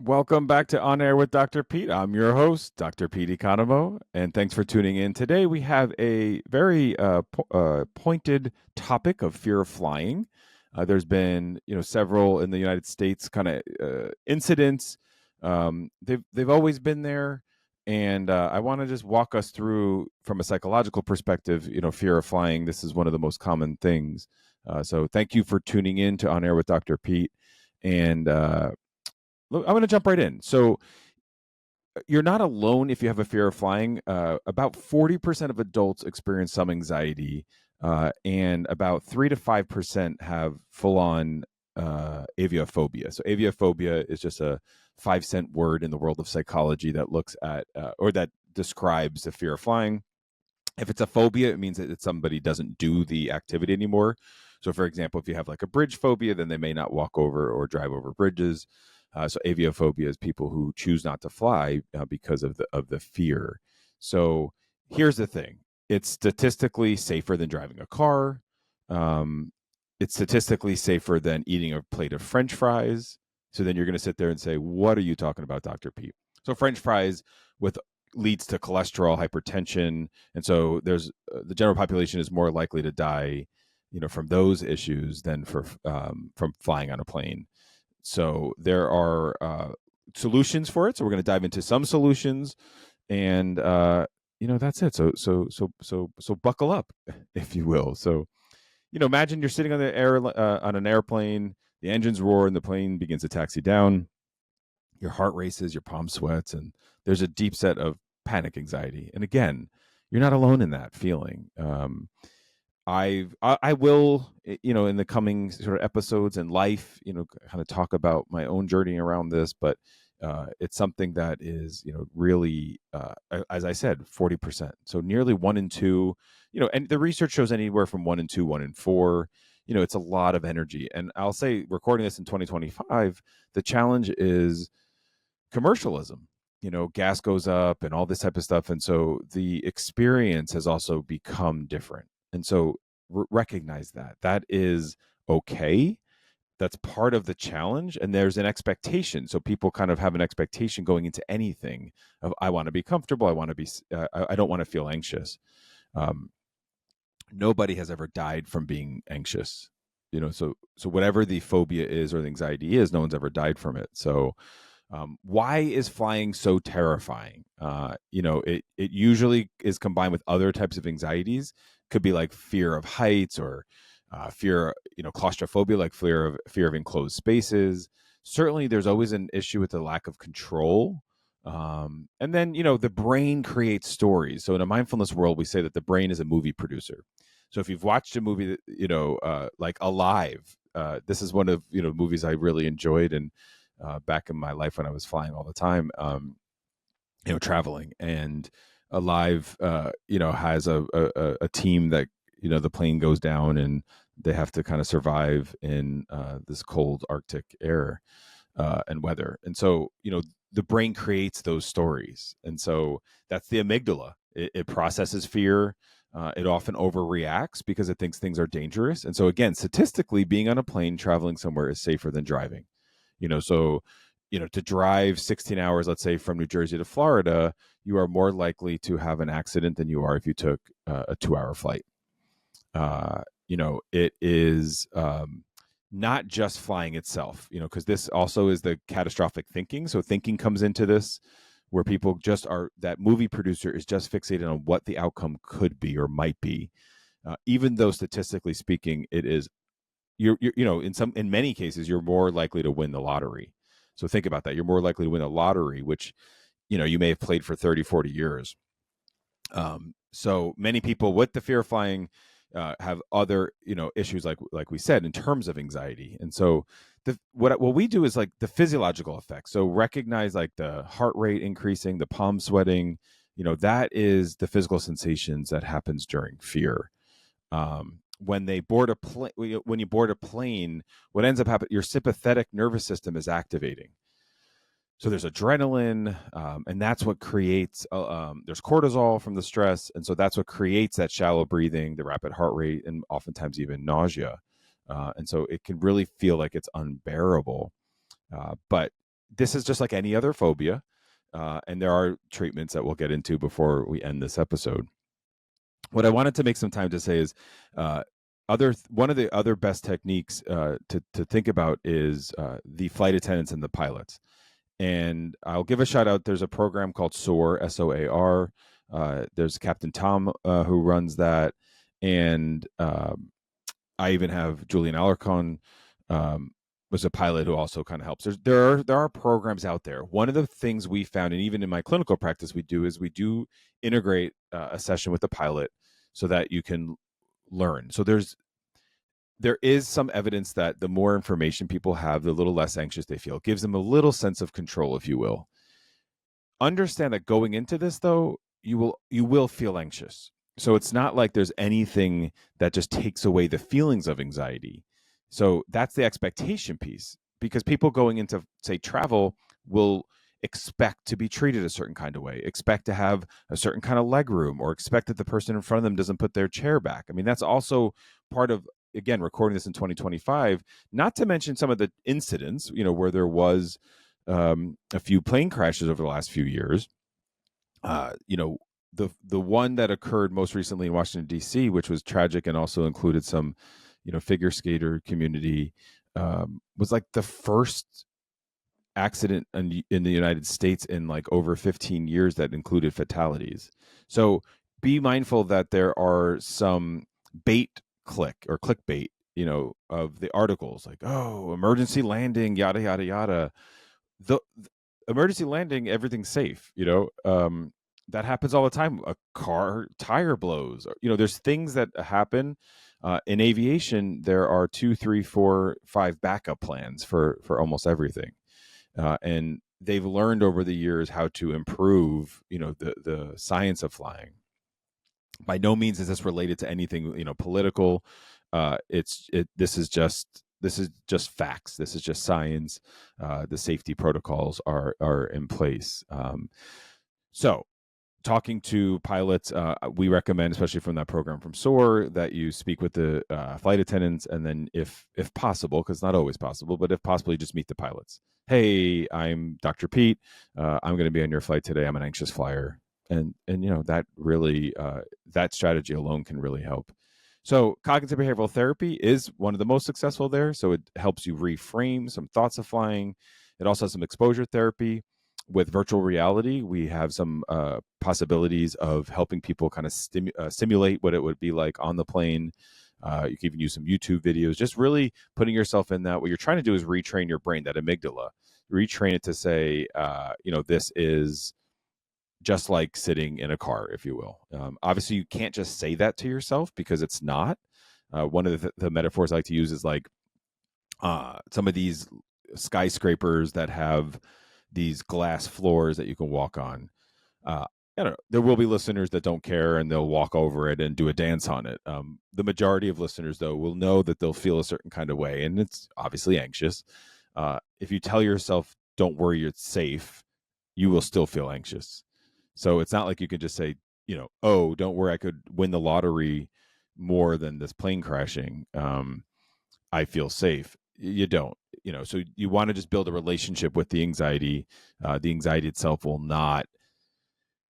Welcome back to On Air with Dr. Pete. I'm your host, Dr. Pete Economo, and thanks for tuning in. Today we have a very pointed topic of fear of flying. There's been, several in the United States kind of incidents. They've always been there, and I want to just walk us through from a psychological perspective. Fear of flying. This is one of the most common things. So thank you for tuning in to On Air with Dr. Pete, and look, I'm going to jump right in. So you're not alone if you have a fear of flying. About 40% of adults experience some anxiety, and about 3 to 5% have full-on aviophobia. So aviophobia is just a 5-cent word in the world of psychology that looks at or that describes the fear of flying. If it's a phobia, it means that somebody doesn't do the activity anymore. So, for example, if you have like a bridge phobia, then they may not walk over or drive over bridges. So, aviophobia is people who choose not to fly because of the fear. So, here's the thing: it's statistically safer than driving a car. Um, it's statistically safer than eating a plate of French fries. So then you're going to sit there and say, "What are you talking about, Doctor Pete?" So, French fries with leads to cholesterol, hypertension, and so there's the general population is more likely to die, from those issues than from flying on a plane. So there are solutions for it. So we're going to dive into some solutions, and that's it. So buckle up, if you will. So imagine you're sitting on an airplane. The engines roar and the plane begins to taxi down. Your heart races, your palm sweats, and there's a deep set of panic anxiety. And again, you're not alone in that feeling. I will, in the coming sort of episodes in life, kind of talk about my own journey around this, but it's something that is, really, as I said, 40%. So nearly 1 in 2, and the research shows anywhere from 1 in 2, 1 in 4. It's a lot of energy. And I'll say, recording this in 2025, the challenge is commercialism. Gas goes up and all this type of stuff, and so the experience has also become different. And so recognize that is okay. That's part of the challenge, and there's an expectation. So people kind of have an expectation going into anything of, I want to be comfortable, I want to be I don't want to feel anxious. um, Nobody has ever died from being anxious. So whatever the phobia is or the anxiety is, no one's ever died from it. So why is flying so terrifying? It usually is combined with other types of anxieties. Could be like fear of heights, or fear, claustrophobia, like fear of enclosed spaces. Certainly, there's always an issue with the lack of control. And then, the brain creates stories. So in a mindfulness world, we say that the brain is a movie producer. So if you've watched a movie that, like Alive, this is one of movies I really enjoyed, and back in my life when I was flying all the time, traveling. And Alive, has a team that, the plane goes down and they have to kind of survive in this cold Arctic air and weather. And so, the brain creates those stories. And so that's the amygdala. It processes fear. It often overreacts because it thinks things are dangerous. And so, again, statistically, being on a plane traveling somewhere is safer than driving. So to drive 16 hours, let's say, from New Jersey to Florida, you are more likely to have an accident than you are if you took a 2-hour flight. It is not just flying itself, because this also is the catastrophic thinking. So thinking comes into this, where people just are, that movie producer is just fixated on what the outcome could be or might be, even though statistically speaking, it is, in many cases, you're more likely to win the lottery. So think about that. You're more likely to win a lottery, which, you may have played for 30, 40 years. So many people with the fear of flying have other, issues, like we said, in terms of anxiety. And so what we do is like the physiological effects. So recognize like the heart rate increasing, the palm sweating, that is the physical sensations that happens during fear. When you board a plane, what ends up happening, your sympathetic nervous system is activating. So there's adrenaline, and that's what creates. There's cortisol from the stress, and so that's what creates that shallow breathing, the rapid heart rate, and oftentimes even nausea. And so it can really feel like it's unbearable. But this is just like any other phobia, and there are treatments that we'll get into before we end this episode. What I wanted to make some time to say is, one of the other best techniques to think about is the flight attendants and the pilots. And I'll give a shout out. There's a program called SOAR, SOAR. There's Captain Tom who runs that, and I even have Julian Alarcon, was a pilot who also kind of helps. There are programs out there. One of the things we found, and even in my clinical practice, we do integrate a session with the pilot so that you can learn. So there is some evidence that the more information people have, the little less anxious they feel. It gives them a little sense of control, if you will. Understand that going into this, though, you will feel anxious. So it's not like there's anything that just takes away the feelings of anxiety. So that's the expectation piece, because people going into, say, travel will expect to be treated a certain kind of way, expect to have a certain kind of leg room, or expect that the person in front of them doesn't put their chair back. I mean, that's also part of, again, recording this in 2025, not to mention some of the incidents, where there was a few plane crashes over the last few years. The one that occurred most recently in Washington D.C., which was tragic and also included some, figure skater community, was like the first accident in the United States in like over 15 years that included fatalities. So be mindful that there are some bait click or clickbait, of the articles like, oh, emergency landing, yada yada yada. The emergency landing, everything's safe. That happens all the time. A car tire blows. There's things that happen. In aviation, there are 2, 3, 4, 5 backup plans for almost everything, and they've learned over the years how to improve, the science of flying. By no means is this related to anything, political. This is just facts. This is just science. The safety protocols are in place. So talking to pilots, we recommend, especially from that program from SOAR, that you speak with the flight attendants, and then if possible, because not always possible, but if possible, you just meet the pilots. Hey, I'm Dr. Pete. I'm going to be on your flight today. I'm an anxious flyer, and that really, that strategy alone can really help. So cognitive behavioral therapy is one of the most successful there. So it helps you reframe some thoughts of flying. It also has some exposure therapy. With virtual reality, we have some possibilities of helping people kind of simulate what it would be like on the plane. You can even use some YouTube videos, just really putting yourself in that. What you're trying to do is retrain your brain, that amygdala, retrain it to say, this is just like sitting in a car, if you will. Obviously, you can't just say that to yourself, because it's not. One of the metaphors I like to use is like some of these skyscrapers that have these glass floors that you can walk on. I don't know. There will be listeners that don't care and they'll walk over it and do a dance on it. The majority of listeners, though, will know that they'll feel a certain kind of way, and it's obviously anxious. If you tell yourself, "Don't worry, it's safe," you will still feel anxious. So it's not like you can just say, "Oh, don't worry, I could win the lottery more than this plane crashing. I feel safe." You don't. So you want to just build a relationship with the anxiety. The anxiety itself will not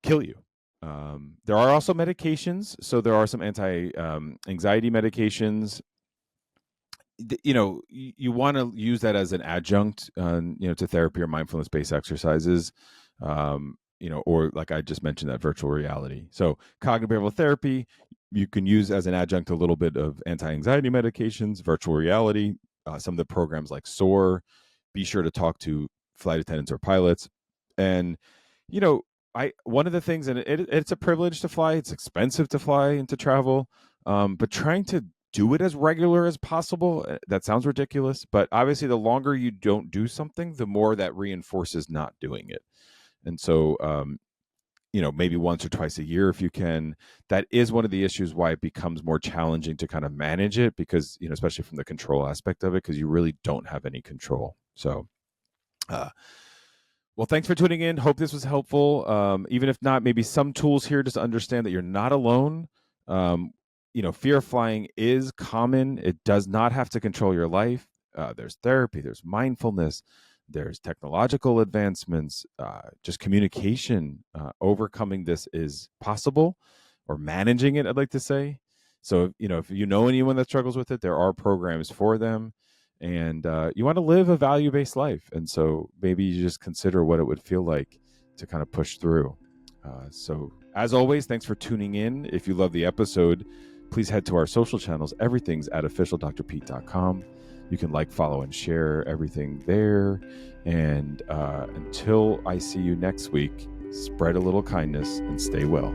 kill you. There are also medications. So there are some anti-anxiety medications. You want to use that as an adjunct, to therapy or mindfulness-based exercises. Or like I just mentioned, that virtual reality. So cognitive behavioral therapy, you can use as an adjunct a little bit of anti-anxiety medications, virtual reality, some of the programs like SOAR. Be sure to talk to flight attendants or pilots. And, one of the things, and it's a privilege to fly. It's expensive to fly and to travel, but trying to do it as regular as possible. That sounds ridiculous, but obviously the longer you don't do something, the more that reinforces not doing it. And so, maybe once or twice a year if you can. That is one of the issues why it becomes more challenging to kind of manage it, because, especially from the control aspect of it, because you really don't have any control. So, well, thanks for tuning in. Hope this was helpful. Even if not, maybe some tools here just to understand that you're not alone. Fear of flying is common. It does not have to control your life. There's therapy, there's mindfulness, there's technological advancements, just communication. Overcoming this is possible, or managing it, I'd like to say. So, if you know anyone that struggles with it, there are programs for them. And you want to live a value-based life. And so maybe you just consider what it would feel like to kind of push through. So, as always, thanks for tuning in. If you love the episode, please head to our social channels. Everything's at officialdrpete.com. You can like, follow, and share everything there. And until I see you next week, spread a little kindness and stay well.